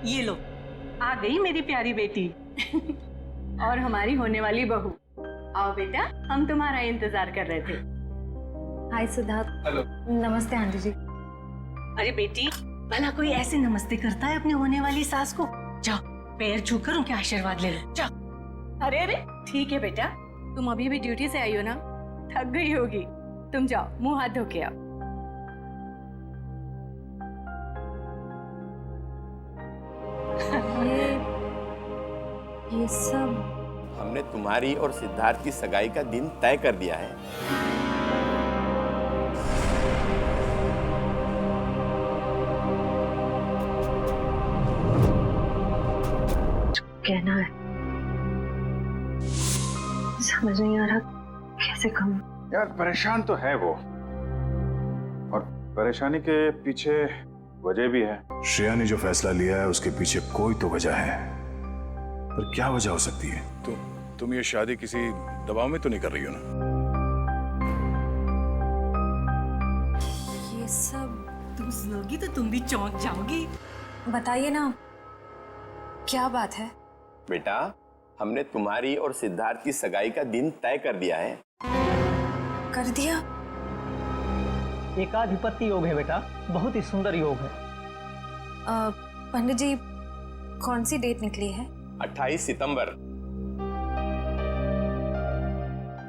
ये लो, आ गई मेरी प्यारी बेटी। और हमारी होने वाली बहू। आओ बेटा, हम तुम्हारा इंतजार कर रहे थे। हाय सिद्धार्थ। हेलो। नमस्ते आंटी जी। अरे बेटी, भला कोई ऐसे नमस्ते करता है अपनी होने वाली सास को? जाओ पैर छूकर उनके आशीर्वाद ले लो, जाओ। अरे अरे, ठीक है बेटा, तुम अभी भी ड्यूटी से आई हो ना, थक गई होगी। तुम जाओ, मुंह हाथ धो के आओ। ये सब हमने तुम्हारी और सिद्धार्थ की सगाई का दिन तय कर दिया है। कहना है, समझ नहीं आ रहा कैसे कहूँ। यार परेशान तो है वो, और परेशानी के पीछे वजह भी है। श्रेया ने जो फैसला लिया है उसके पीछे कोई तो वजह है, पर क्या वजह हो सकती है? तुम ये शादी किसी दबाव में तो नहीं कर रही हो ना? ये सब तुम सुनोगी तो तुम भी चौंक जाओगी। बताइए ना, क्या बात है? बेटा, हमने तुम्हारी और सिद्धार्थ की सगाई का दिन तय कर दिया है। कर दिया? एकाधिपत्य योग है बेटा, बहुत ही सुंदर योग है। पंडित जी, कौन सी डेट निकली है? 28 सितंबर।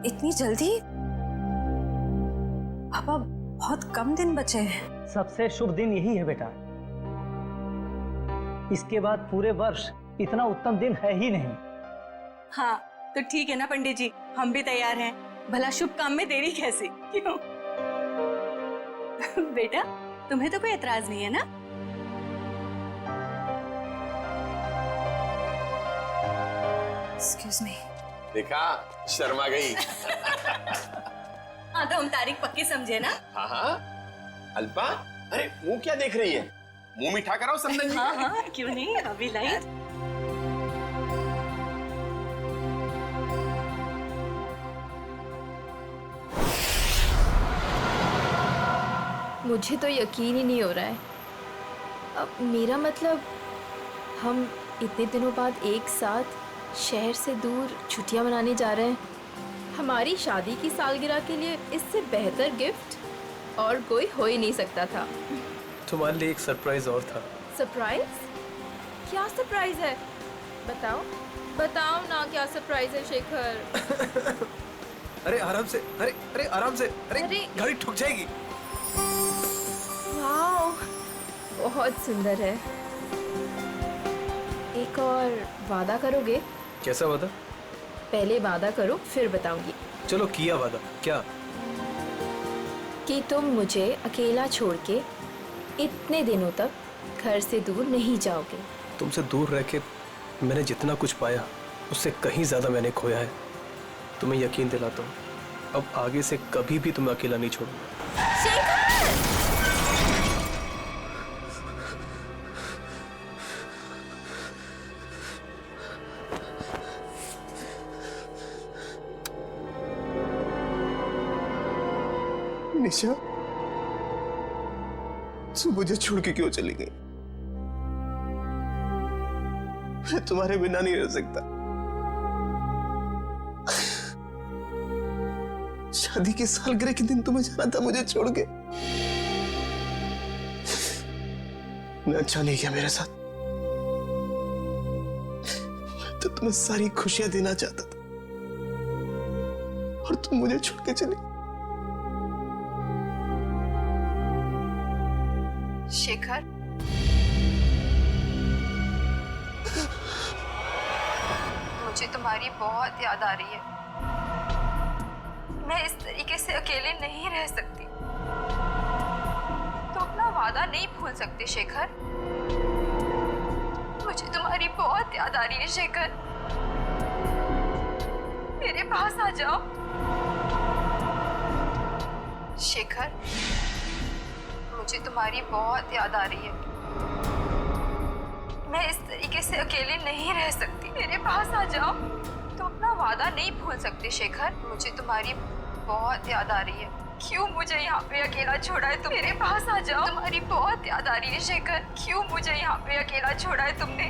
इतनी जल्दी? पापा, बहुत कम दिन बचे हैं। सबसे शुभ दिन यही है बेटा, इसके बाद पूरे वर्ष इतना उत्तम दिन है ही नहीं। हाँ, तो ठीक है ना पंडित जी, हम भी तैयार हैं। भला शुभ काम में देरी कैसी? क्यों? बेटा, तुम्हें तो कोई एतराज नहीं है ना? Excuse me. देखा, शर्मा गई। हाँ, तो हम तारीख पक्की समझे ना? हाँ हाँ। अल्पा, अरे मुंह क्या देख रही है? मुंह मीठा कराओ संदन जी। हाँ हाँ, क्यों नहीं, अभी लाई। मुझे तो यकीन ही नहीं हो रहा है। अब मेरा मतलब, हम इतने दिनों बाद एक साथ शहर से दूर छुट्टियां मनाने जा रहे हैं। हमारी शादी की सालगिरह के लिए इससे बेहतर गिफ्ट और कोई हो ही नहीं सकता था। तुम्हारे लिए एक सरप्राइज और था। सरप्राइज? क्या सरप्राइज है? बताओ बताओ ना, क्या सरप्राइज है शेखर? अरे आराम से, अरे आराम से, अरे गाड़ी ठुक जाएगी। वाओ, बहुत सुंदर है। एक और वादा करोगे? कैसा वादा? पहले वादा करो, फिर बताऊंगी। चलो किया वादा। क्या? कि तुम मुझे अकेला छोड़ के इतने दिनों तक घर से दूर नहीं जाओगे। तुमसे दूर रह के मैंने जितना कुछ पाया, उससे कहीं ज्यादा मैंने खोया है। तुम्हें यकीन दिलाता हूँ, अब आगे से कभी भी तुम्हें अकेला नहीं छोड़ूंगा। निशा, तू मुझे छोड़ के क्यों चली गई? मैं तुम्हारे बिना नहीं रह सकता। शादी की सालगिरह के दिन तुम्हें जाना था मुझे छोड़ के। मैं अच्छा नहीं किया मेरे साथ। मैं तो तुम्हें सारी खुशियां देना चाहता था, और तुम मुझे छोड़ के चली। शेखर, मुझे तुम्हारी बहुत याद आ रही है। मैं इस तरीके से अकेले नहीं रह सकती। तो अपना वादा नहीं भूल सकते शेखर। मुझे तुम्हारी बहुत याद आ रही है शेखर। मेरे पास आ जाओ शेखर। मुझे तुम्हारी बहुत याद आ रही है। मैं इस तरीके से अकेले नहीं रह सकती। मेरे पास आ जाओ। तुम अपना वादा नहीं भूल सकते शेखर। मुझे तुम्हारी बहुत याद आ रही है। क्यों मुझे यहाँ पे अकेला छोड़ा है? तुम मेरे पास आ जाओ, तुम्हारी बहुत याद आ रही है शेखर। क्यों मुझे यहाँ पे अकेला छोड़ा है तुमने?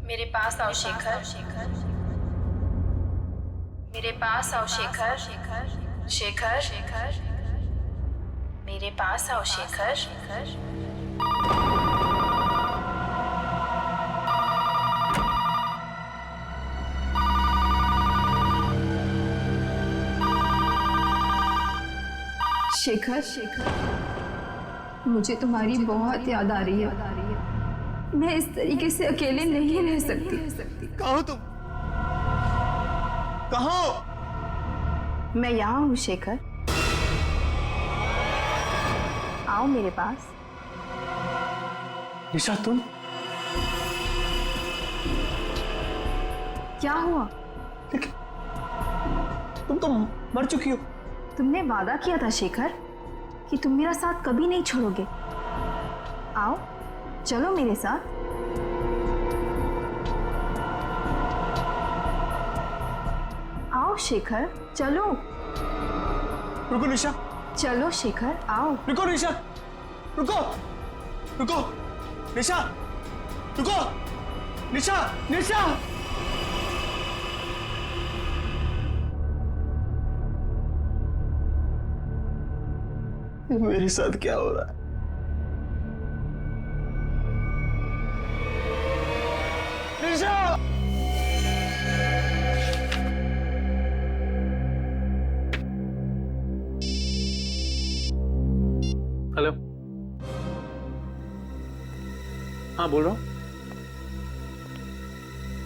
मेरे पास आओ शेखर, मेरे पास आओ शेखर, शेखर, शेखर, मेरे पास आओ शेखर, शेखर। शेखर, शेखर, मुझे तुम्हारी बहुत याद आ रही है। मैं इस तरीके से अकेले नहीं रह सकती। कहाँ हो तुम? कहाँ हो? मैं यहाँ हूँ शेखर, आओ मेरे पास। निशा तुम? क्या हुआ? तुम तो मर चुकी हो। तुमने वादा किया था शेखर कि तुम मेरा साथ कभी नहीं छोड़ोगे। आओ, चलो मेरे साथ। आओ शेखर, चलो। रुको निशा, चलो शेखर, आओ। रुको निशा, रुको, रुको, निशा, रुको, निशा, निशा। मेरे साथ क्या हो रहा है? निशा! हेलो, हाँ बोल रहा हूँ।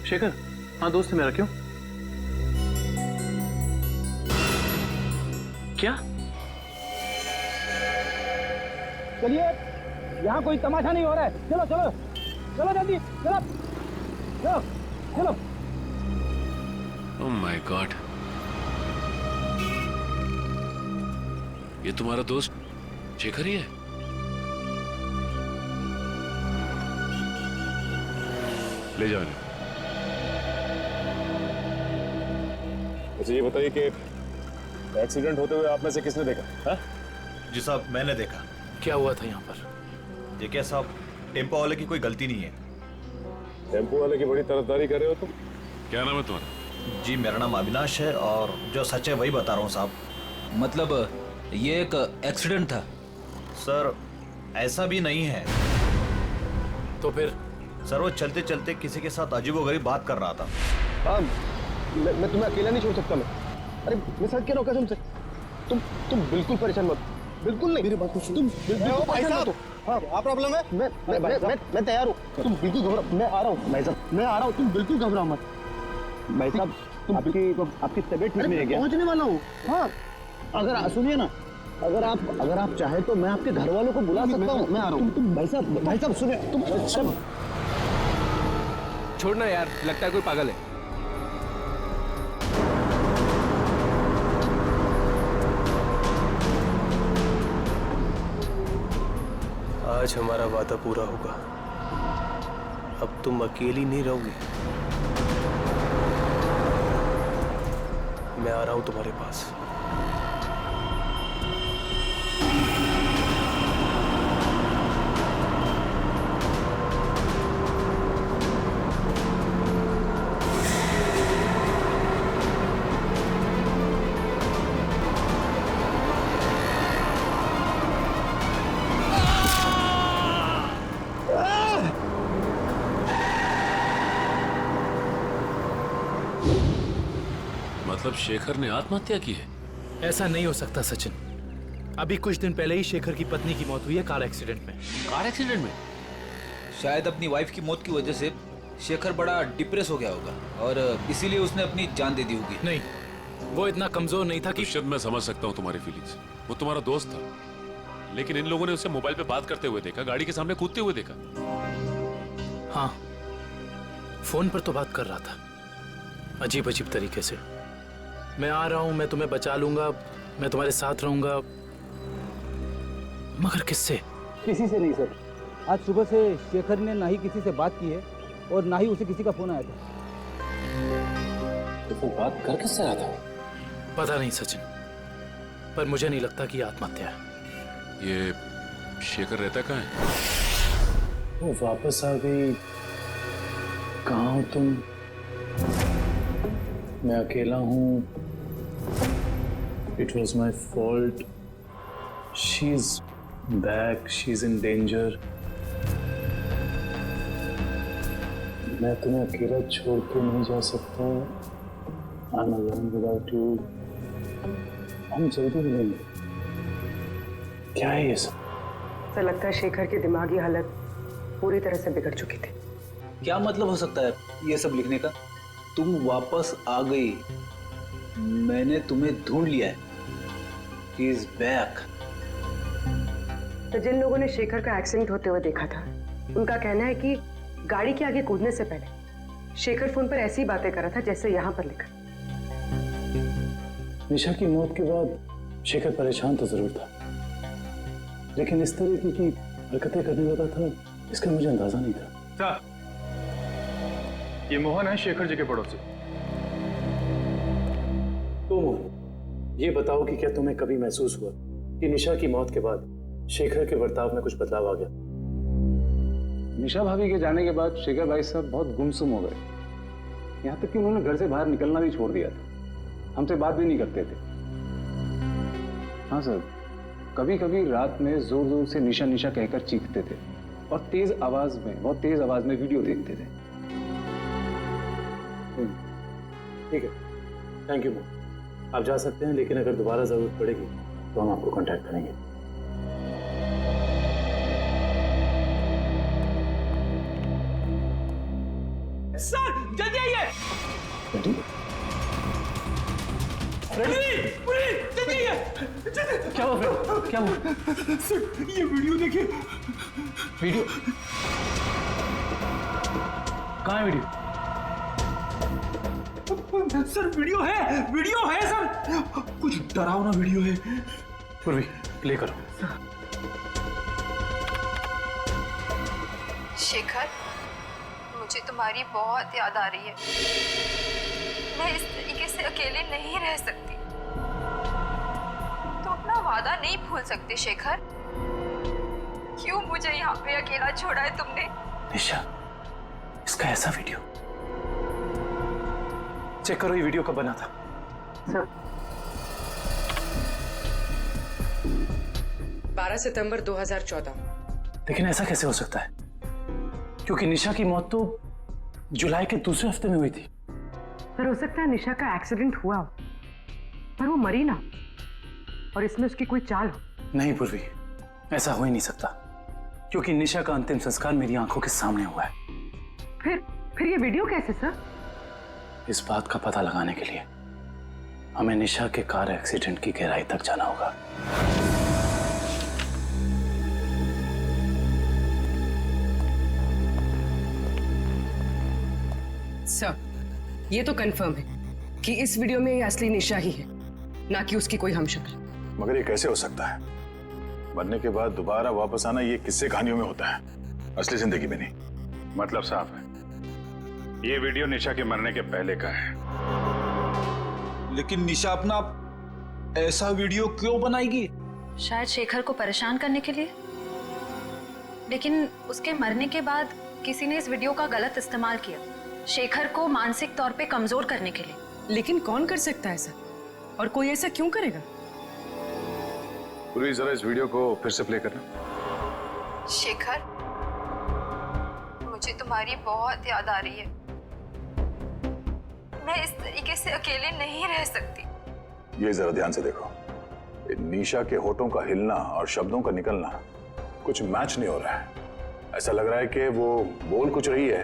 शेखर, हाँ दोस्त है मेरा। क्यों? क्या? चलिए, यहाँ कोई तमाशा नहीं हो रहा है। चलो चलो चलो जल्दी, चलो चलो चलो। ओह माय गॉड, ये तुम्हारा दोस्त शेखर ही है? ले जाओ इन्हें। अच्छा ये बताइए कि एक्सीडेंट होते हुए आप में से किसने देखा? हाँ? जी साहब, मैंने देखा। क्या हुआ था यहाँ पर? देखिए साहब, टेम्पो वाले की कोई गलती नहीं है। टेम्पो वाले की बड़ी तरफदारी कर रहे हो तुम? क्या नाम है तुम्हारा? जी मेरा नाम अविनाश है और जो सच है वही बता रहा हूँ साहब। मतलब ये एक एक्सीडेंट था? सर ऐसा भी नहीं है। तो फिर? सर वो चलते चलते किसी के साथ अजीबोगरीब बात कर रहा था। हाँ, मैं तुम्हें अकेला नहीं छोड़ सकता। अरे मैं सच कह रहा हूँ कसम से। तुम बिल्कुल परेशान मत, बिल्कुल नहीं। मेरी बात सुनो, तुम बिल्कुल परेशान मत हो। हाँ, क्या प्रॉब्लम है? मैं तैयार हूँ। तुम बिल्कुल घबरा, मैं आ रहा हूँ भाई साहब, मैं आ रहा हूँ। तुम बिल्कुल घबराओ मत भाई साहब। आपकी तबीयत ठीक नहीं है क्या? पहुँचने वाला हूँ। हाँ, अगर सुनिए ना, अगर आप चाहे तो मैं आपके घर वालों को बुला सकता हूँ। मैं आ रहा हूँ। तुम भाई साहब सुनिए, तुम छोड़ना यार, लगता है कोई पागल है। आज हमारा वादा पूरा होगा। अब तुम अकेली नहीं रहोगी। मैं आ रहा हूं तुम्हारे पास। मतलब शेखर ने आत्महत्या की है? ऐसा नहीं हो सकता सचिन। अभी कुछ दिन पहले ही शेखर की पत्नी की मौत हुई है कार एक्सीडेंट में। कार एक्सीडेंट में? शायद अपनी वाइफ की मौत की वजह से शेखर बड़ा डिप्रेस हो गया होगा और इसीलिए उसने अपनी जान दे दी होगी। नहीं, वो इतना कमजोर नहीं था कि। शायद मैं समझ सकता हूँ तुम्हारी फीलिंग्स। वो तुम्हारा दोस्त था, लेकिन इन लोगों ने उसे मोबाइल पे बात करते हुए देखा, गाड़ी के सामने कूदते हुए देखा। हाँ, फोन पर तो बात कर रहा था, अजीब अजीब तरीके से। मैं आ रहा हूं, मैं तुम्हें बचा लूंगा, मैं तुम्हारे साथ रहूंगा, मगर किससे? किसी से नहीं सर। आज सुबह से शेखर ने ना ही किसी से बात की है और ना ही उसे किसी का फोन आया था। तो फिर बात कर किससे रहा था? पता नहीं सचिन, पर मुझे नहीं लगता कि आत्महत्या है। ये शेखर रहता कहाँ है? वो वापस आ गई। कहाँ हो तुम? मैं अकेला हूँ। It was my fault. She's back. She's in danger. मैं तुम्हें अकेला छोड़ के नहीं जा सकता। I'm alone without you. हम जल्दी मिलेंगे। क्या है ये सब? ऐसा लगता है शेखर की दिमागी हालत पूरी तरह से बिगड़ चुकी थी। क्या मतलब हो सकता है ये सब लिखने का? तुम वापस आ गई, मैंने तुम्हें ढूंढ लिया है। He is back. तो जिन लोगों ने शेखर का एक्सीडेंट होते हुए देखा था, उनका कहना है कि गाड़ी के आगे कूदने से पहले शेखर फोन पर ऐसी बातें कर रहा था जैसे यहाँ पर लिखा। निशा की मौत के बाद शेखर परेशान तो जरूर था, लेकिन इस तरीके की हरकतें करने लगा था इसका मुझे अंदाजा नहीं था। सर, ये मोहन है, शेखर जी के पड़ोसी। तो मोहन, ये बताओ कि क्या तुम्हें कभी महसूस हुआ कि निशा की मौत के बाद शेखर के बर्ताव में कुछ बदलाव आ गया? निशा भाभी के जाने के बाद शेखर भाई साहब बहुत गुमसुम हो गए। यहाँ तक कि उन्होंने घर से बाहर निकलना भी छोड़ दिया था, हमसे बात भी नहीं करते थे। हाँ सर, कभी कभी रात में जोर जोर से निशा निशा कहकर चीखते थे और बहुत तेज आवाज में वीडियो देखते थे। ठीक है, थैंक यू मोहन। आप जा सकते हैं, लेकिन अगर दोबारा जरूरत पड़ेगी तो हम आपको कांटेक्ट करेंगे। सर जल्दी आइए। जल्दी आइए। क्या हुआ? क्या हुआ? सर ये वीडियो देखिए। वीडियो कहाँ है? वीडियो सर वीडियो है सर, कुछ डरावना वीडियो है। पूर्वी प्ले करो। शेखर, मुझे तुम्हारी बहुत याद आ रही है। मैं इस तरीके से अकेले नहीं रह सकती। तुम अपना वादा नहीं भूल सकते शेखर। क्यों मुझे यहाँ पे अकेला छोड़ा है तुमने? निशा, इसका ऐसा वीडियो चेक करो। ये वीडियो कब बना था? सर 12 सितंबर 2014। लेकिन ऐसा कैसे हो सकता है, क्योंकि निशा की मौत तो जुलाई के दूसरे हफ्ते में हुई थी। सर हो सकता है निशा का एक्सीडेंट हुआ हो, पर वो मरी ना, और इसमें उसकी कोई चाल हो। नहीं पूर्वी, ऐसा हो ही नहीं सकता, क्योंकि निशा का अंतिम संस्कार मेरी आंखों के सामने हुआ है। फिर ये वीडियो कैसे सर? इस बात का पता लगाने के लिए हमें निशा के कार एक्सीडेंट की गहराई तक जाना होगा। सर ये तो कंफर्म है कि इस वीडियो में ये असली निशा ही है, ना कि उसकी कोई हमशक्ल। मगर ये कैसे हो सकता है? मरने के बाद दोबारा वापस आना ये किस्से कहानियों में होता है, असली जिंदगी में नहीं। मतलब साफ है, ये वीडियो निशा के मरने के पहले का है। लेकिन निशा अपना ऐसा वीडियो क्यों बनाएगी? शायद शेखर को परेशान करने के लिए, लेकिन उसके मरने के बाद किसी ने इस वीडियो का गलत इस्तेमाल किया, शेखर को मानसिक तौर पे कमजोर करने के लिए। लेकिन कौन कर सकता है ऐसा, और कोई ऐसा क्यों करेगा? पूरी जरा इस वीडियो को फिर से प्ले करना। शेखर, मुझे तुम्हारी बहुत याद आ रही है। मैं इस तरीके से अकेले नहीं रह सकती। ये जरा ध्यान से देखो, निशा के होठों का हिलना और शब्दों का निकलना कुछ मैच नहीं हो रहा है। ऐसा लग रहा है कि वो बोल कुछ रही है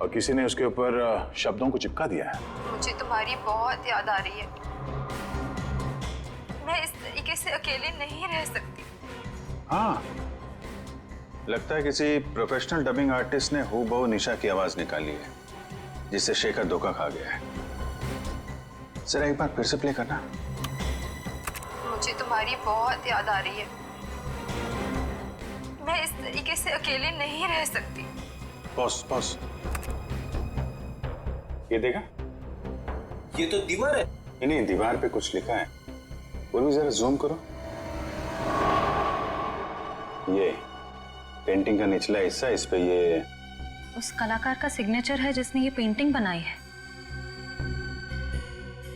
और किसी ने उसके ऊपर शब्दों को चिपका दिया है। मुझे तुम्हारी बहुत याद आ रही है। मैं इस तरीके से अकेले नहीं रह सकती। हाँ, लगता है किसी प्रोफेशनल डबिंग आर्टिस्ट ने हूबहू निशा की आवाज निकाली है, जिससे शेखर धोखा खा गया है। जरा एक बार फिर से प्ले करना। मुझे तुम्हारी बहुत याद आ रही है। मैं इस तरीके से अकेले नहीं रह सकती। पॉज। ये देखा? ये तो दीवार है। नहीं, दीवार पे कुछ लिखा है। वो भी जरा जूम करो। ये पेंटिंग का निचला हिस्सा, इस पे ये उस कलाकार का सिग्नेचर है जिसने ये पेंटिंग बनाई है।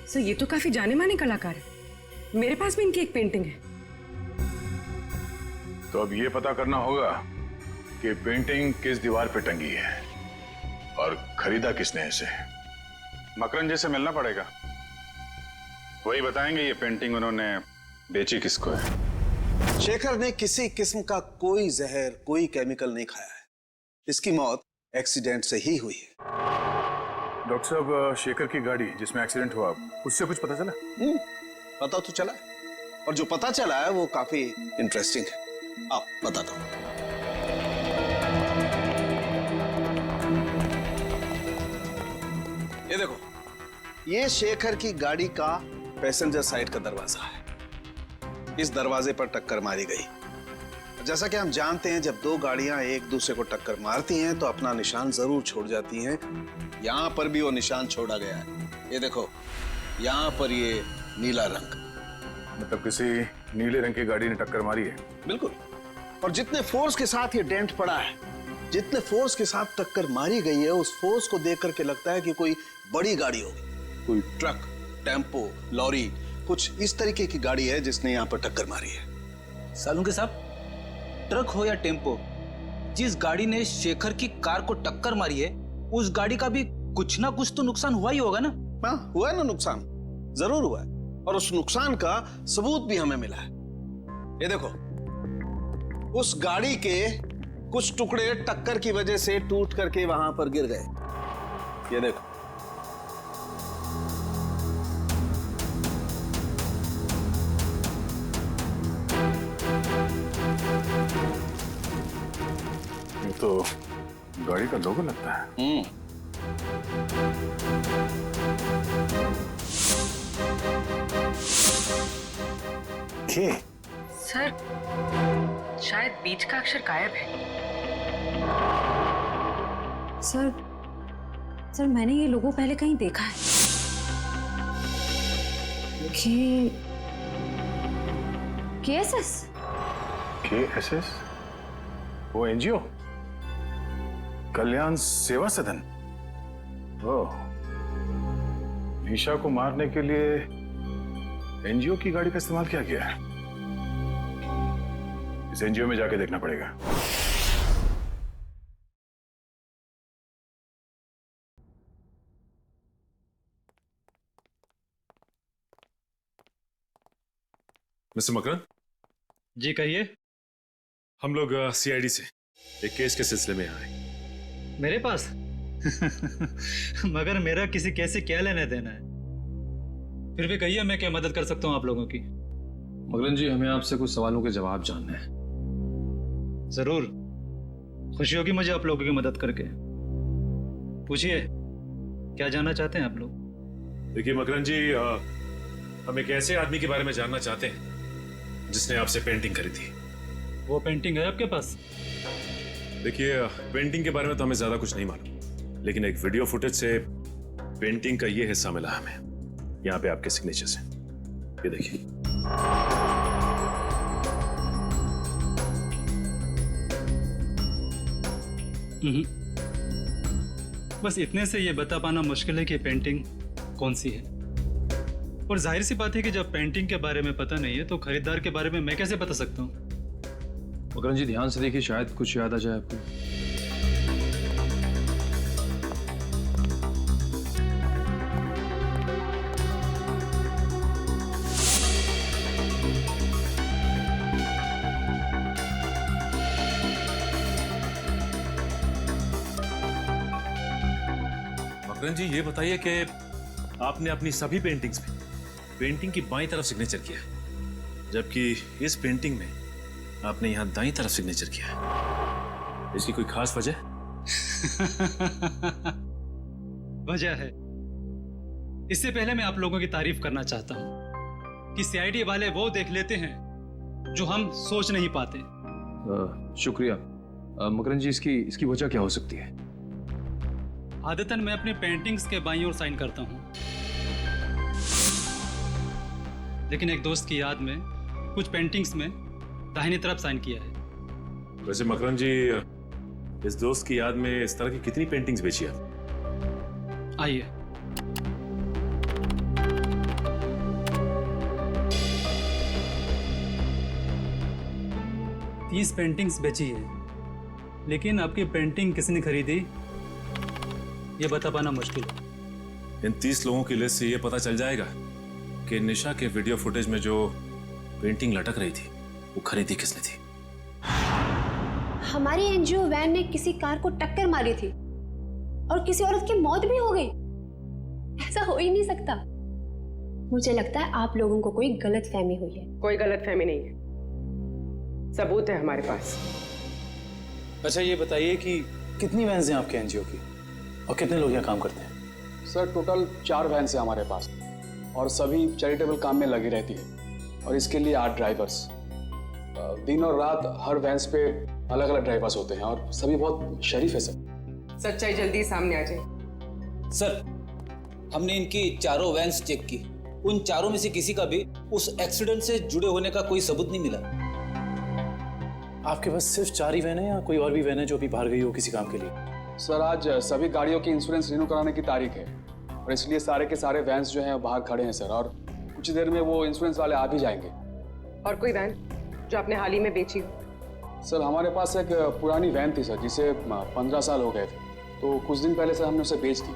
सर ये तो काफी जाने माने कलाकार है, मेरे पास भी इनकी एक पेंटिंग है। तो अब ये पता करना होगा कि पेंटिंग किस दीवार पे टंगी है और खरीदा किसने इसे। मकरन जी से मिलना पड़ेगा, वही बताएंगे ये पेंटिंग उन्होंने बेची किसको है। शेखर ने किसी किस्म का कोई जहर, कोई केमिकल नहीं खाया है। इसकी मौत एक्सीडेंट से ही हुई है। डॉक्टर साहब, शेखर की गाड़ी जिसमें एक्सीडेंट हुआ, उससे कुछ पता चला? पता तो चला है, और जो पता चला है वो काफी इंटरेस्टिंग है। आप बताता हूं। ये देखो, ये शेखर की गाड़ी का पैसेंजर साइड का दरवाजा है। इस दरवाजे पर टक्कर मारी गई। जैसा कि हम जानते हैं, जब दो गाड़ियां एक दूसरे को टक्कर मारती हैं तो अपना निशान जरूर छोड़ जाती हैं। यहां पर भी वो निशान छोड़ा गया है। ये देखो, यहां पर ये नीला रंग, मतलब किसी नीले रंग की गाड़ी ने टक्कर मारी है। बिल्कुल। और जितने फोर्स के साथ ये डेंट पड़ा है, जितने फोर्स के साथ टक्कर मारी गई है, उस फोर्स को देख करके लगता है कि कोई बड़ी गाड़ी होगी, कोई ट्रक, टेम्पो, लॉरी, कुछ इस तरीके की गाड़ी है जिसने यहाँ पर टक्कर मारी है। सालुंके साहब, ट्रक हो या टेम्पो, जिस गाड़ी ने शेखर की कार को टक्कर मारी है, उस गाड़ी का भी कुछ ना कुछ तो नुकसान हुआ ही होगा ना? हाँ, हुआ है ना नुकसान, जरूर हुआ है। और उस नुकसान का सबूत भी हमें मिला है। ये देखो, उस गाड़ी के कुछ टुकड़े टक्कर की वजह से टूट करके वहां पर गिर गए। ये देखो, ये तो गाड़ी का लोगो लगता है। के? सर, शायद बीच का अक्षर गायब है। सर मैंने ये लोगो पहले कहीं देखा है। KSS? KSS? वो एनजीओ, कल्याण सेवा सदन। ओह, निशा को मारने के लिए एनजीओ की गाड़ी का इस्तेमाल किया गया है। इस एनजीओ में जाके देखना पड़ेगा। मिस्टर मकरन जी, कहिए। हम लोग सीआईडी से एक केस के सिलसिले में आए। मेरे पास मगर मेरा किसी केस से क्या लेना देना है? फिर भी कहिए, मैं क्या मदद कर सकता हूँ आप लोगों की? मकरन जी, हमें आपसे कुछ सवालों के जवाब जानने हैं। जरूर, खुशी होगी मुझे आप लोगों की मदद करके। पूछिए, क्या जानना चाहते हैं आप लोग? देखिए मकरन जी, हम एक ऐसे आदमी के बारे में जानना चाहते हैं जिसने आपसे पेंटिंग खरीदी। वो पेंटिंग है आपके पास? देखिए, पेंटिंग के बारे में तो हमें ज्यादा कुछ नहीं मालूम, लेकिन एक वीडियो फुटेज से पेंटिंग का ये हिस्सा मिला हमें। यहाँ पे आपके सिग्नेचर्स हैं, ये देखिए। बस इतने से ये बता पाना मुश्किल है कि पेंटिंग कौन सी है। और जाहिर सी बात है कि जब पेंटिंग के बारे में पता नहीं है तो खरीदार के बारे में मैं कैसे बता सकता हूँ? मकरन जी, ध्यान से देखिए, शायद कुछ याद आ जाए आपको। मकरन जी, ये बताइए कि आपने अपनी सभी पेंटिंग्स में पेंटिंग की बाईं तरफ सिग्नेचर किया है, जबकि इस पेंटिंग में आपने यहां दाईं तरफ सिग्नेचर किया है। इसकी कोई खास वजह? वजह है। इससे पहले मैं आप लोगों की तारीफ करना चाहता हूं कि सीआईडी वाले वो देख लेते हैं जो हम सोच नहीं पाते। शुक्रिया। मकरन जी, इसकी वजह क्या हो सकती है? आदतन मैं अपनी पेंटिंग्स के बाईं ओर साइन करता हूं, लेकिन एक दोस्त की याद में कुछ पेंटिंग्स में दाहिनी तरफ साइन किया है। वैसे मकरन जी, इस दोस्त की याद में इस तरह की कितनी पेंटिंग्स बेची आप? आइए। तीस पेंटिंग्स बेची है, लेकिन आपकी पेंटिंग किसने खरीदी ये बता पाना मुश्किल है। इन 30 लोगों की लिस्ट से ये पता चल जाएगा कि निशा के वीडियो फुटेज में जो पेंटिंग लटक रही थी वो खरीदी किसने थी। हमारी एनजीओ वैन ने किसी कार को टक्कर मारी थी और किसी औरत की मौत भी हो गई। ऐसा हो ही नहीं सकता। मुझे लगता है आप लोगों को कोई गलतफहमी हुई है। कोई गलतफहमी नहीं है, सबूत है हमारे पास। अच्छा ये बताइए कि कितनी वैन्स हैं आपके एनजीओ की और कितने लोग यहाँ काम करते हैं? सर टोटल 4 वैन्स हैं हमारे पास और सभी चैरिटेबल काम में लगी रहती है, और इसके लिए 8 ड्राइवर्स। दिन और रात हर वैन्स पे अलग अलग ड्राइवर्स होते हैं और सभी बहुत शरीफ है सर। सच्चाई जल्दी सामने आ जाए। सर हमने इनकी चारों वैन्स चेक की, उन चारों में से किसी का भी उस एक्सीडेंट से जुड़े होने का कोई सबूत नहीं मिला। आपके पास सिर्फ 4 ही वैन है या कोई और भी वैन है जो अभी बाहर गई हो किसी काम के लिए? सर आज सभी गाड़ियों की इंश्योरेंस रिन्यू कराने की तारीख है और इसलिए सारे के सारे वैन्स जो हैं बाहर खड़े हैं सर, और कुछ देर में वो इंश्योरेंस वाले आ भी जाएंगे। और कोई वैन जो आपने हाल ही में बेची हो? सर हमारे पास एक पुरानी वैन थी सर, जिसे 15 साल हो गए थे, तो कुछ दिन पहले सर हमने उसे बेच दी।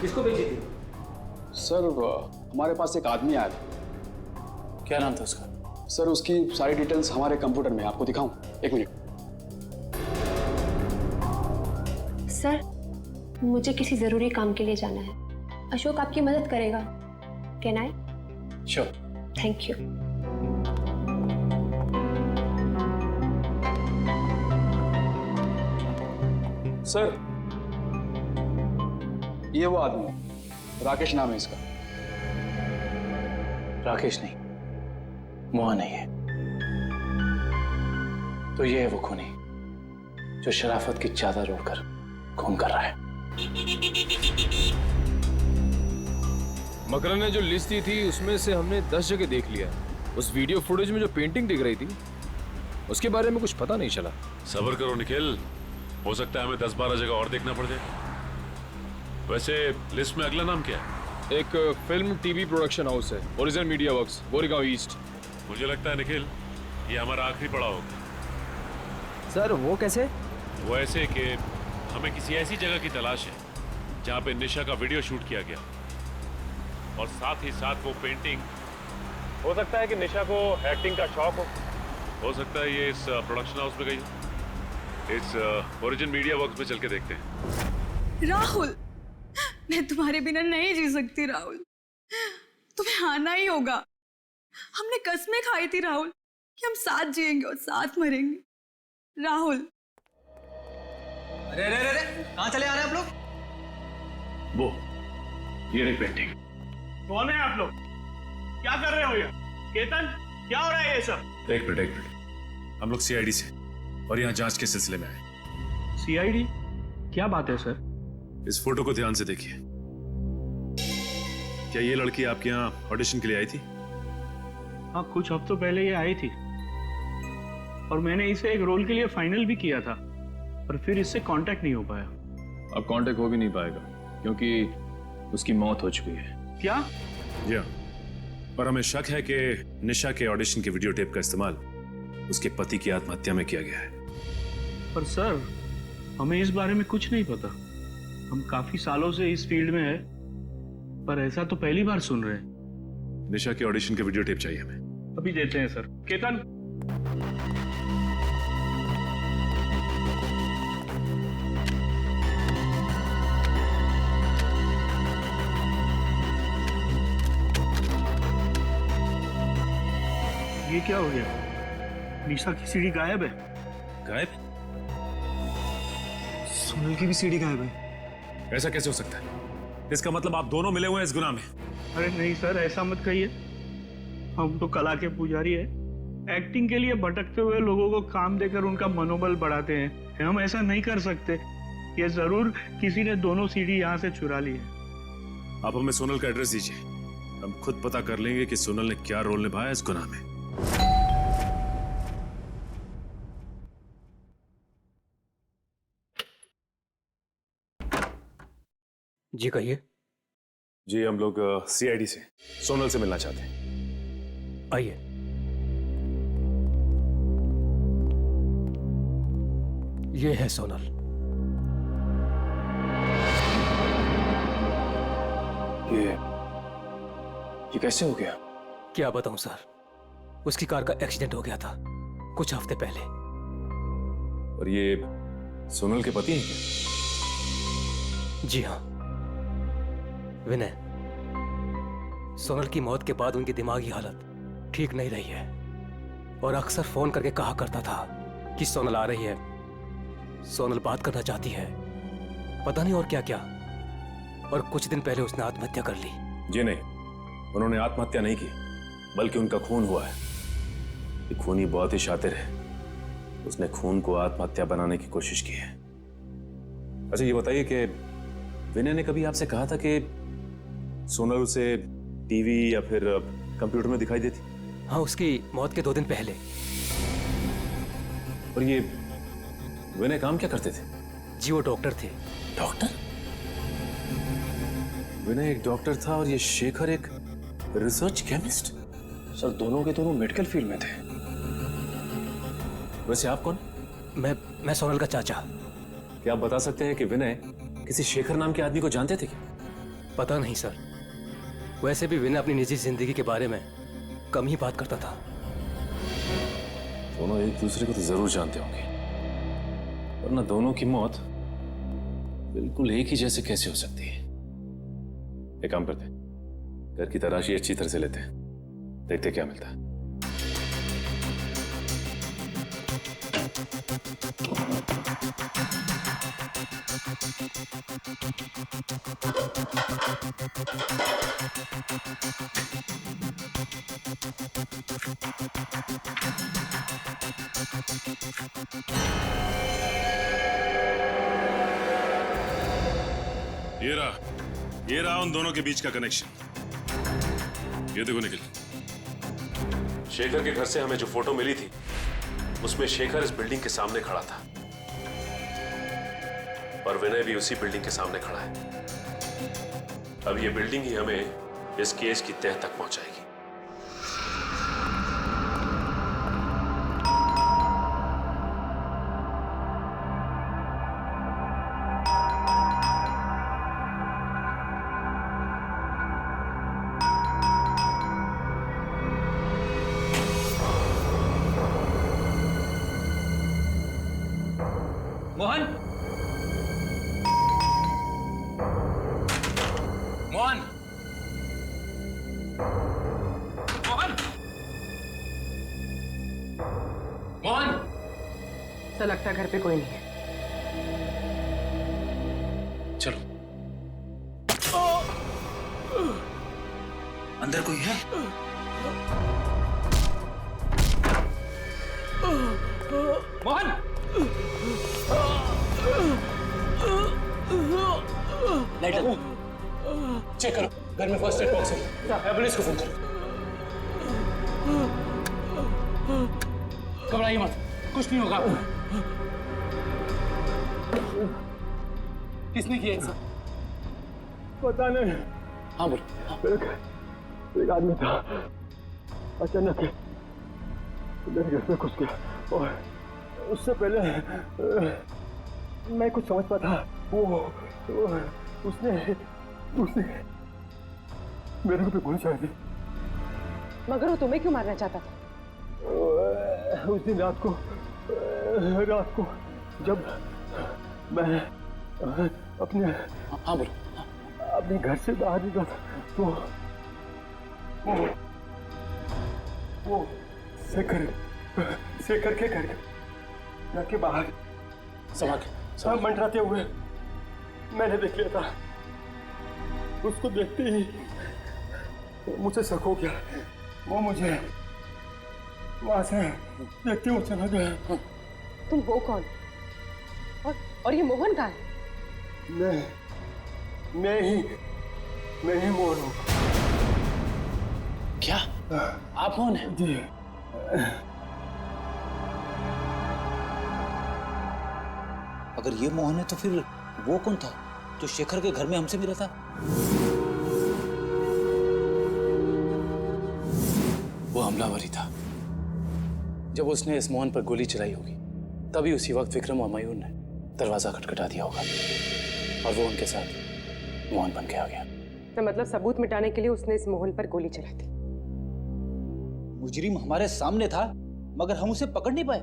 किसको बेची थी? सर हमारे पास एक आदमी आया था। क्या नाम था उसका? सर उसकी सारी डिटेल्स हमारे कंप्यूटर में, आपको दिखाऊं? एक मिनट। सर मुझे किसी जरूरी काम के लिए जाना है, अशोक आपकी मदद करेगा। Can I? Sure. Thank you. Sir ये वो आदमी, राकेश नाम है इसका। राकेश नहीं, मोहन है ये। तो ये है वो खूनी जो शराफत की चादर ओढ़कर खून कर रहा है। मकरन ने जो लिस्ट दी थी उसमें से हमने 10 जगह देख लिया। उस वीडियो फुटेज में जो पेंटिंग दिख रही थी उसके बारे में कुछ पता नहीं चला। सब्र करो निखिल, हो सकता है हमें 10-12 जगह और देखना पड़ जाए। वैसे लिस्ट में अगला नाम क्या है? एक फिल्म टीवी प्रोडक्शन हाउस है, original media works, Goregaon east. मुझे लगता है निखिल ये हमारा आखिरी पड़ाव होगा। सर वो कैसे? वो ऐसे कि हमें किसी ऐसी जगह की तलाश है जहाँ पे निशा का वीडियो शूट किया गया और साथ ही साथ वो पेंटिंग। हो सकता है कि निशा को एक्टिंग का शौक हो सकता है ये इस प्रोडक्शन हाउस में गई हो। इस ओरिजिन मीडिया वर्क्स में चल के देखते हैं। राहुल, मैं तुम्हारे बिना नहीं जी सकती राहुल, तुम्हें आना ही होगा। हमने कसमें खाई थी राहुल कि हम साथ जिएंगे और साथ मरेंगे। राहुल। अरे अरे अरे कहाँ चले आ रहे हैं आप लोग? वो ये रही पेंटिंग। कौन है आप लोग? क्या कर रहे हो ये? केतन, क्या हो रहा है ये सब? एक मिनट। हम लोग सीआईडी से और यहाँ जांच के सिलसिले में आए। सीआईडी? क्या बात है सर? इस फोटो को ध्यान से देखिए। क्या ये लड़की आपके यहाँ ऑडिशन के लिए आई थी? हाँ, कुछ हफ्तों पहले ये आई थी और मैंने इसे एक रोल के लिए फाइनल भी किया था, पर फिर इससे कांटेक्ट नहीं हो पाया। अब कांटेक्ट हो भी नहीं पाएगा क्योंकि उसकी मौत हो चुकी है। क्या? जी हाँ, पर हमें शक है कि निशा के ऑडिशन के वीडियो टेप का इस्तेमाल उसके पति की आत्महत्या में किया गया है। पर सर हमें इस बारे में कुछ नहीं पता। हम काफी सालों से इस फील्ड में हैं, पर ऐसा तो पहली बार सुन रहे हैं। निशा के ऑडिशन के वीडियो टेप चाहिए हमें। अभी देते हैं सर। केतन, ये क्या हो गया? निशा की सीडी गायब है। गायब? सुनील की भी सीडी गायब है। ऐसा कैसे हो सकता है? इसका मतलब आप दोनों मिले हुए हैं इस गुनाह में। अरे नहीं सर, ऐसा मत कहिए। हम तो कला के पुजारी है, एक्टिंग के लिए भटकते हुए लोगों को काम देकर उनका मनोबल बढ़ाते हैं। हम ऐसा नहीं कर सकते। ये जरूर किसी ने दोनों सीडी यहाँ से चुरा ली है। आप हमें सोनल का एड्रेस दीजिए, हम खुद पता कर लेंगे कि सोनल ने क्या रोल निभाया इस गुनाह में। जी कहिए। जी हम लोग सीआईडी से सोनल से मिलना चाहते हैं। आइए। ये है सोनल। ये कैसे हो गया? क्या बताऊं सर, उसकी कार का एक्सीडेंट हो गया था कुछ हफ्ते पहले। और ये सोनल के पति हैं क्या? जी हाँ, विनय। सोनल की मौत के बाद उनकी दिमागी हालत ठीक नहीं रही है और अक्सर फोन करके कहा करता था कि सोनल आ रही है, सोनल बात करना चाहती है, पता नहीं और क्या क्या। और कुछ दिन पहले उसने आत्महत्या कर ली। जी नहीं, उन्होंने आत्महत्या नहीं की, बल्कि उनका खून हुआ है। ये खूनी बहुत ही शातिर है, उसने खून को आत्महत्या बनाने की कोशिश की है। अच्छा ये बताइए कि विनय ने कभी आपसे कहा था कि सोनल उसे टीवी या फिर कंप्यूटर में दिखाई देती? हाँ, उसकी मौत के 2 दिन पहले। और ये विनय काम क्या करते थे? जी वो डॉक्टर थे। डॉक्टर? विनय एक डॉक्टर था और ये शेखर एक रिसर्च केमिस्ट? सर दोनों के दोनों मेडिकल फील्ड में थे। वैसे आप कौन? मैं सोनल का चाचा। क्या आप बता सकते हैं कि विनय किसी शेखर नाम के आदमी को जानते थे क्या? पता नहीं सर, वैसे भी विनय अपनी निजी जिंदगी के बारे में कम ही बात करता था। दोनों एक दूसरे को तो जरूर जानते होंगे, वरना दोनों की मौत बिल्कुल एक ही जैसे कैसे हो सकती है? एक काम करते हैं, घर की तलाशी अच्छी तरह से लेते हैं, देखते क्या मिलता है। ये रहा उन दोनों के बीच का कनेक्शन। ये देखो निखिल, शेखर के घर से हमें जो फोटो मिली थी उसमें शेखर इस बिल्डिंग के सामने खड़ा था और विनय भी उसी बिल्डिंग के सामने खड़ा है। अब ये बिल्डिंग ही हमें इस केस की तह तक पहुंचाएगी। मोहन, मोहन, मोहन, मोहन। ऐसा लगता है घर पे कोई नहीं है। चलो। अंदर कोई है? मोहन! लाइट लगाओ। चेक करो, घर में फर्स्ट एड बॉक्स है। एम्बुलेंस को फोन करो। घबराइए मत, कुछ नहीं होगा आपको। किसने किया ऐसा? पता नहीं। हाँ बोल। एक आदमी था, अचानक मेरे घर में घुस गया और उससे पहले मैं कुछ समझ पाता, उसने मेरे को भी गोली चला दी। मगर वो तुम्हें क्यों मारना चाहता था? उस दिन रात को जब मैं अपने घर से बाहर निकला था तो वो शेखर के घर के बाहर सब मंडराते हुए मैंने देख लिया था। उसको देखते ही मुझे शक हो गया, वो मुझे वहां से देखते हुए चला गया। तुम वो कौन? और ये मोहन कहाँ है? मैं ही मोहन हूँ। क्या आप कौन हैं? जी अगर ये मोहन है तो फिर वो कौन था जो शेखर के घर में हमसे मिला था? वो हमलावर ही था। जब उसने इस मोहन पर गोली चलाई होगी तभी उसी वक्त विक्रम और मयूर ने दरवाजा खटखटा दिया होगा और वो उनके साथ मोहन बन के आ गया। तो मतलब सबूत मिटाने के लिए उसने इस मोहन पर गोली चलाई थी। मुजरिम हमारे सामने था मगर हम उसे पकड़ नहीं पाए।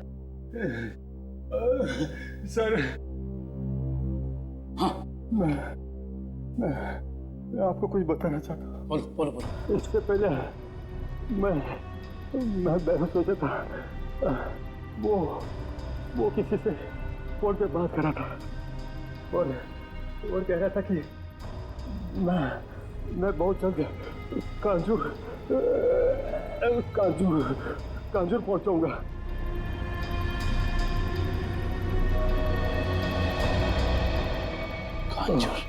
सर हाँ मैं आपको कुछ बताना चाहता हूँ। बोलो बोलो बोलो। इससे पहले मैं सोचा था वो किसी से फोन पे बात कर रहा था और कह रहा था कि मैं बहुत जल्द कांजूर पहुंचाऊंगा। कांजूर?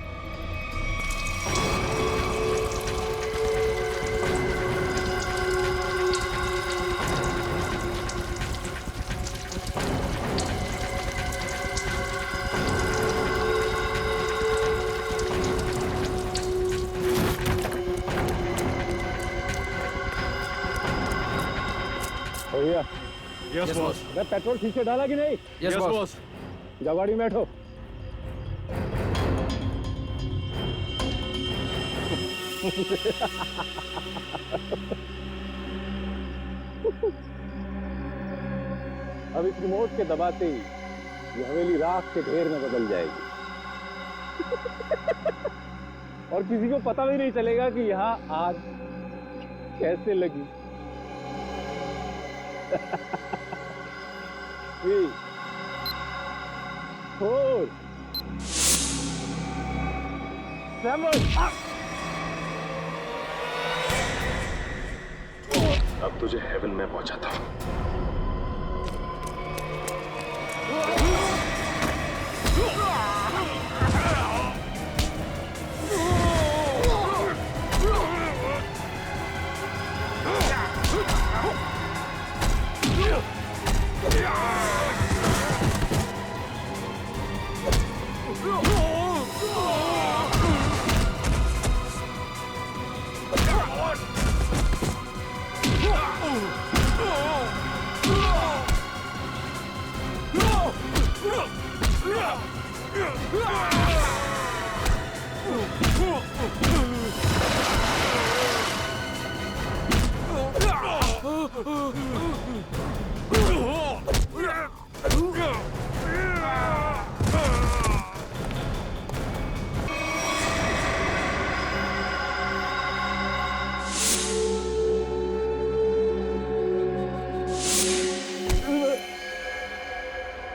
भैया यस बॉस। मैं पेट्रोल ठीक से डाला कि नहीं? Yes boss. जाओ गाड़ी में बैठो। अब इस रिमोट के दबाते ही ये हवेली राख के ढेर में बदल जाएगी और किसी को पता भी नहीं चलेगा कि यहाँ आग कैसे लगी। 3, 4, 7 अब तुझे हेवन में पहुंचाता हूं।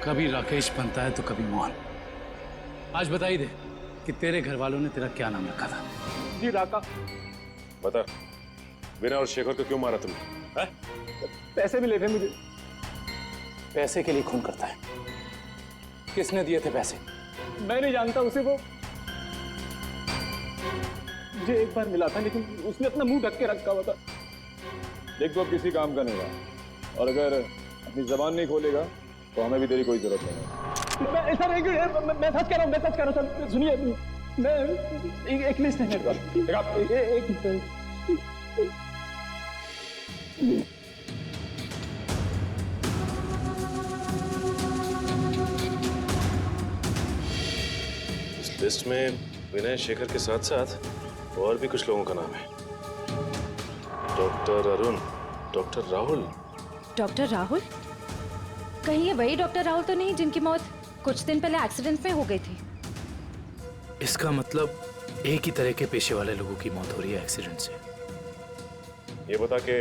कभी राकेश बनता है तो कभी मोहन। आज बता ही दे कि तेरे घर वालों ने तेरा क्या नाम रखा था? जी राका। बता, विनय और शेखर को क्यों मारा तुमने? पैसे मिले थे मुझे। पैसे के लिए खून करता है? किसने दिए थे पैसे? मैं नहीं जानता उसे। वो मुझे एक बार मिला था लेकिन उसने अपना मुंह ढक के रखा हुआ था। देख तो अब किसी काम का नहीं रहा और अगर अपनी जबान नहीं खोलेगा तो हमें भी तेरी कोई जरूरत नहीं है। मैं सच कह रहा हूँ, मैं सच कह रहा हूँ। सुनिए, मैं एक लिस्ट है मेरे पास। इस लिस्ट में विनय शेखर के साथ साथ और भी कुछ लोगों का नाम है। Doctor Arun, doctor Rahul. Doctor Rahul? कहीं ये वही डॉक्टर राहुल तो नहीं जिनकी मौत कुछ दिन पहले एक्सीडेंट में हो गई थी? इसका मतलब एक ही तरह के पेशे वाले लोगों की मौत हो रही है एक्सीडेंट से। ये बता के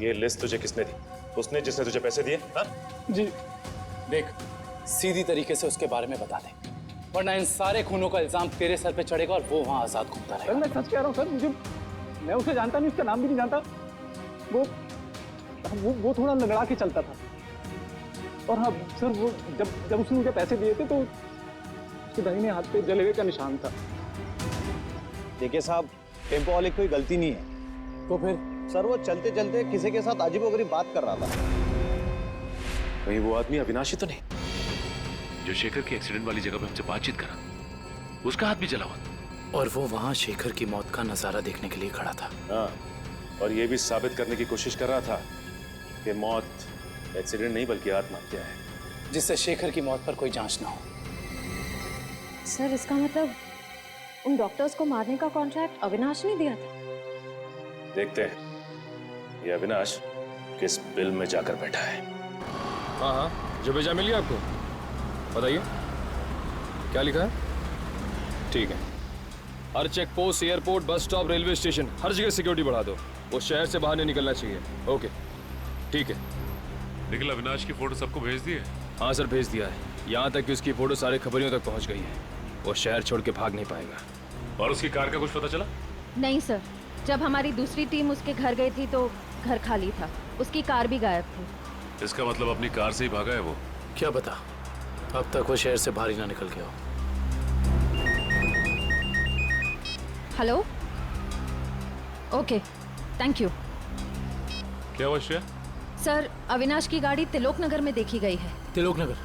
ये लिस्ट तुझे किसने दी? उसने जिसने तुझे पैसे दिए? हाँ? जी। देख, सीधी तरीके से उसके बारे में बता दे, वरना इन सारे खूनों का इल्जाम तेरे सर पे चढ़ेगा और वो वहां आजाद घूमता रहेगा। मैं सच कह रहा हूँ सर, मैं उसे जानता नहीं, उसका नाम भी नहीं जानता। वो थोड़ा लंगड़ा के चलता था। और हाँ सर, वो जब उसने मुझे पैसे दिए थे तो उसके दाहिने हाथ पे जले हुए का निशान था। देखिए साहब, टेम्पो वाले की कोई गलती नहीं है। तो फिर सर वो चलते चलते किसी के साथ अजीबोगरीब बात कर रहा था। कहीं वो आदमी अविनाशी तो नहीं जो शेखर के एक्सीडेंट वाली जगह पे हमसे बातचीत करा? उसका हाथ भी जला हुआ और वो वहां शेखर की मौत का नजारा देखने के लिए खड़ा था। हाँ, और ये भी साबित करने की कोशिश कर रहा था कि मौत एक्सीडेंट नहीं बल्कि आत्महत्या है, जिससे शेखर की मौत पर कोई जांच ना हो। सर इसका मतलब उन डॉक्टर्स को मारने का कॉन्ट्रैक्ट अविनाश ने दिया था। देखते हैं ये अविनाश किस बिल में जाकर बैठा है। हाँ हाँ, जो भेजा मिल गया आपको? बताइए क्या लिखा है? ठीक है, हर check post, airport, bus stop, railway station, हर जगह सिक्योरिटी बढ़ा दो। वो शहर से बाहर नहीं निकलना चाहिए। ओके ठीक है। निखिल अविनाश की फोटो सबको भेज दी है? हाँ सर भेज दिया है, यहाँ तक कि उसकी फोटो सारे खबरियों तक पहुँच गई है। वो शहर छोड़ के भाग नहीं पाएगा। और उसकी कार का कुछ पता चला? नहीं सर, जब हमारी दूसरी टीम उसके घर गई थी तो घर खाली था, उसकी कार भी गायब थी। इसका मतलब अपनी कार से ही भागा है वो? क्या पता, अब तक वो शहर से बाहर ही ना निकल गया हो। Hello, okay thank you. क्या हुआ श्रेया? सर अविनाश की गाड़ी तिलोक नगर में देखी गई है। तिलोक नगर?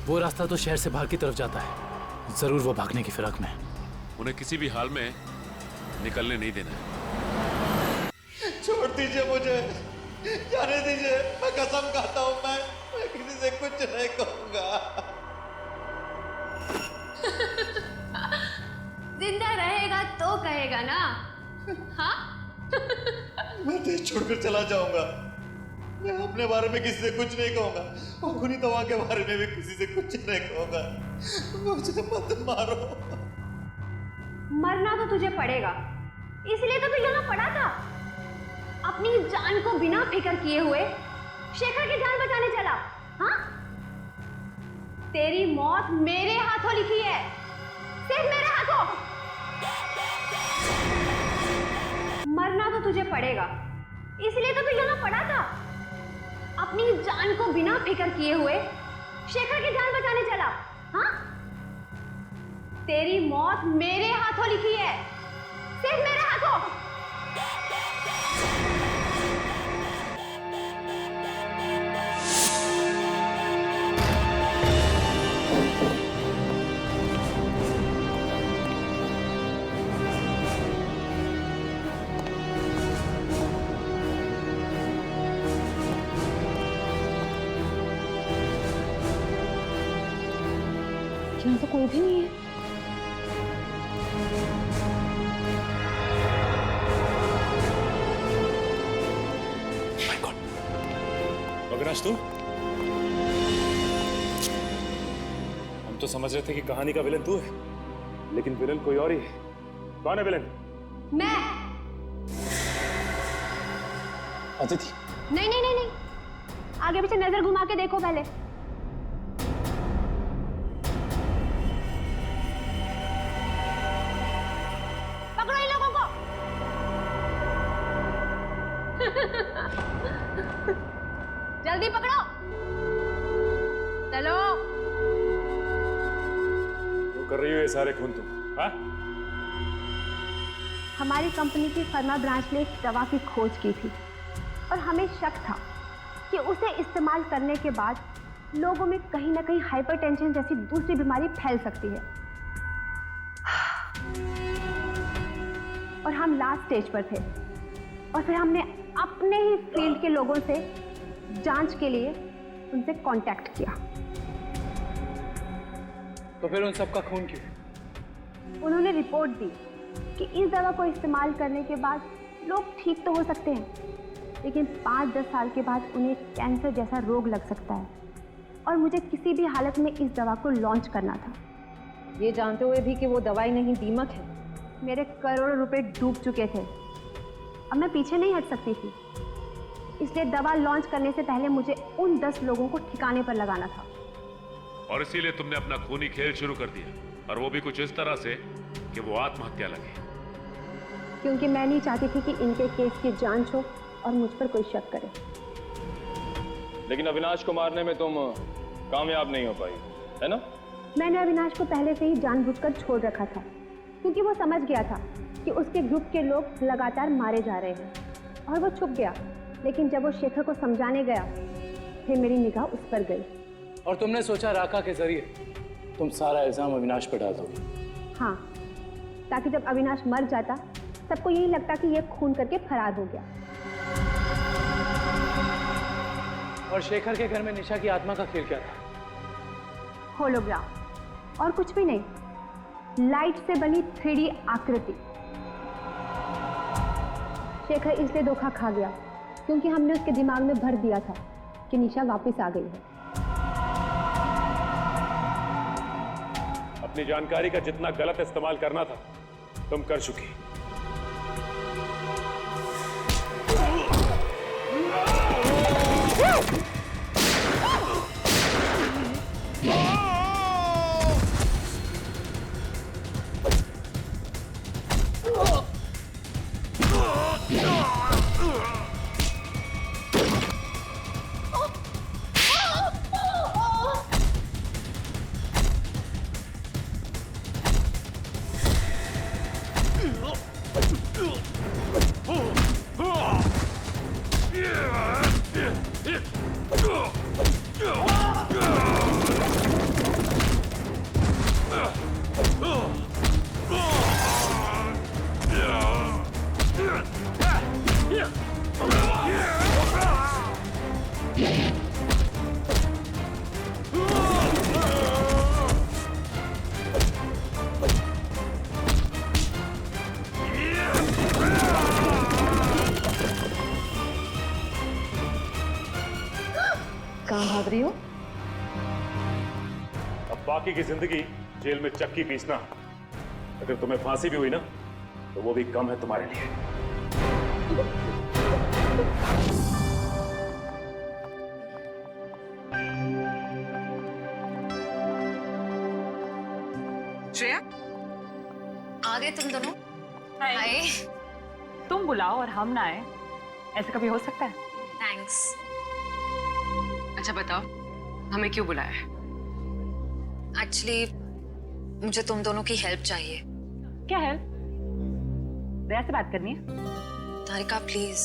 वो रास्ता तो शहर से बाहर की तरफ जाता है। जरूर वो भागने की फिराक में। उन्हें किसी भी हाल में निकलने नहीं देना है। छोड़ दीजिए मुझे, जाने दीजिए। मैं कसम खाता हूँ मैं किसी से कुछ नहीं कहूंगा। जिंदा रहेगा तो कहेगा ना? हाँ? मैं देश छोड़कर चला जाऊंगा। मैं अपने बारे में किसी से कुछ नहीं कहूंगा और खुनी तवा के बारे में भी किसी से कुछ नहीं कहूंगा। मुझे मत मारो। मरना तो तुझे पड़ेगा, इसलिए तो तू यहाँ पड़ा था। अपनी जान को बिना फिक्र किए हुए शेखर की जान बचाने चला। हाँ? तेरी मौत मेरे हाथों लिखी है, सिर्फ मेरे हाथों। मरना तो तुझे पड़ेगा, इसलिए तो तू यहाँ पड़ा था। अपनी जान को बिना फिक्र किए हुए शेखर की जान बचाने चला। हाँ? तेरी मौत मेरे हाथों लिखी है, सिर्फ मेरे हाथों। यहाँ तो कोई भी नहीं है। अविनाश तू? हम तो समझ रहे थे कि कहानी का विलन तू है, लेकिन विलन कोई और ही है। कौन है विलन? मैं। अदिति? नहीं नहीं नहीं नहीं, आगे पीछे नजर घुमा के देखो पहले। पकड़ो इन लोगों को। जल्दी पकड़ो, चलो। वो कर रही हो ये सारे खून तुम? हाँ? हमारी कंपनी की फर्मा ब्रांच ने एक दवा की खोज की थी और हमें शक था कि उसे इस्तेमाल करने के बाद लोगों में कहीं ना कहीं हाइपरटेंशन जैसी दूसरी बीमारी फैल सकती है। और हम लास्ट स्टेज पर थे और फिर हमने अपने ही फील्ड के लोगों से जांच के लिए उनसे कांटेक्ट किया। तो फिर उन सबका खून क्यों? उन्होंने रिपोर्ट दी कि इस दवा को इस्तेमाल करने के बाद लोग ठीक तो हो सकते हैं, लेकिन 5-10 साल के बाद उन्हें कैंसर जैसा रोग लग सकता है और मुझे किसी भी हालत में इस दवा को लॉन्च करना था, ये जानते हुए भी कि वो दवाई नहीं दीमक है। मेरे करोड़ों रुपए डूब चुके थे, अब मैं पीछे नहीं हट सकती थी। इसलिए दवा लॉन्च करने से पहले मुझे उन 10 लोगों को ठिकाने पर लगाना था। और इसीलिए तुमने अपना खूनी खेल शुरू कर दिया, और वो भी कुछ इस तरह से कि वो आत्महत्या लगे। क्योंकि मैं नहीं चाहती थी कि इनके केस की जांच हो और मुझ पर कोई शक करे। लेकिन अविनाश को मारने में तुम कामयाब नहीं हो पाई, है ना? मैंने अविनाश को पहले से ही जानबूझकर छोड़ रखा था, क्योंकि वो समझ गया था कि उसके ग्रुप के लोग लगातार मारे जा रहे हैं और वो छुप गया। लेकिन जब वो शेखर को समझाने गया फिर मेरी निगाह उस पर गई। और तुमने सोचा राका के जरिए तुम सारा इल्जाम अविनाश पर डाल दोगे? हाँ, ताकि जब अविनाश मर जाता सबको यही लगता कि ये खून करके फरार हो गया। और शेखर के घर में निशा की आत्मा का खेल क्या था? होलोग्राम और कुछ भी नहीं, लाइट से बनी 3D आकृति। शेखर इसलिए धोखा खा गया क्योंकि हमने उसके दिमाग में भर दिया था कि निशा वापस आ गई है। अपनी जानकारी का जितना गलत इस्तेमाल करना था तुम कर चुकी। कहाँ भाग रही हो? अब बाकी की जिंदगी जेल में चक्की पीसना, अगर तुम्हें फांसी भी हुई ना तो वो भी कम है तुम्हारे लिए। श्रेया, आ गए तुम दोनों? हाय। तुम बुलाओ और हम ना आए, ऐसा कभी हो सकता है? थैंक्स। अच्छा बताओ, हमें क्यों बुलाया है? एक्चुअली मुझे तुम दोनों की हेल्प चाहिए। क्या हेल्प? दया से बात करनी है? तारिका प्लीज,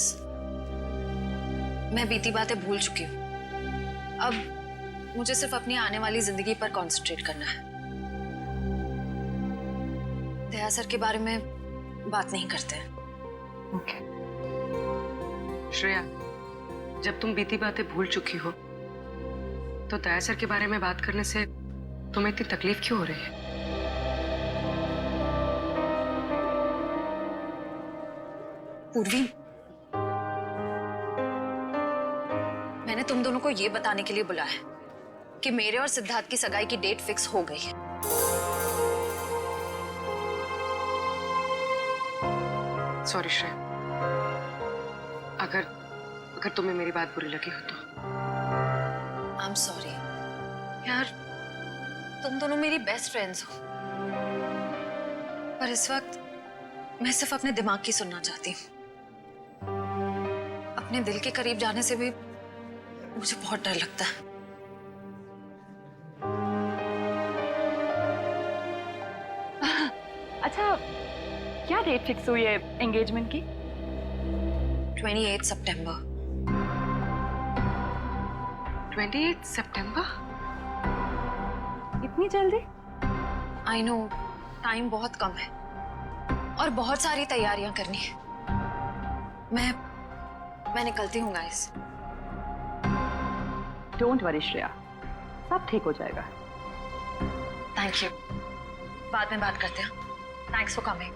मैं बीती बातें भूल चुकी हूँ। अब मुझे सिर्फ अपनी आने वाली जिंदगी पर कंसंट्रेट करना है। दया सर के बारे में बात नहीं करते हैं। ओके। श्रेया, जब तुम बीती बातें भूल चुकी हो तो दया सर के बारे में बात करने से तुम्हें इतनी तकलीफ क्यों हो रही है? पूर्वी, मैंने तुम दोनों को ये बताने के लिए बुलाया है कि मेरे और सिद्धार्थ की सगाई की डेट फिक्स हो गई है। सॉरी श्रेया, अगर तुम्हें मेरी बात बुरी लगी हो तो। आई एम सॉरी यार, तुम दोनों मेरी बेस्ट फ्रेंड्स हो, पर इस वक्त मैं सिर्फ अपने दिमाग की सुनना चाहती हूँ। अपने दिल के करीब जाने से भी मुझे बहुत डर लगता है। अच्छा, क्या डेट फिक्स हुई है एंगेजमेंट की? 28 सितंबर। 28 सितंबर? इतनी जल्दी? आई नो, टाइम बहुत कम है और बहुत सारी तैयारियां करनी है। मैं निकलती हूँ गाइस। डोंट वरी श्रेया, सब ठीक हो जाएगा। थैंक यू, बाद में बात करते हैं। Thanks for coming.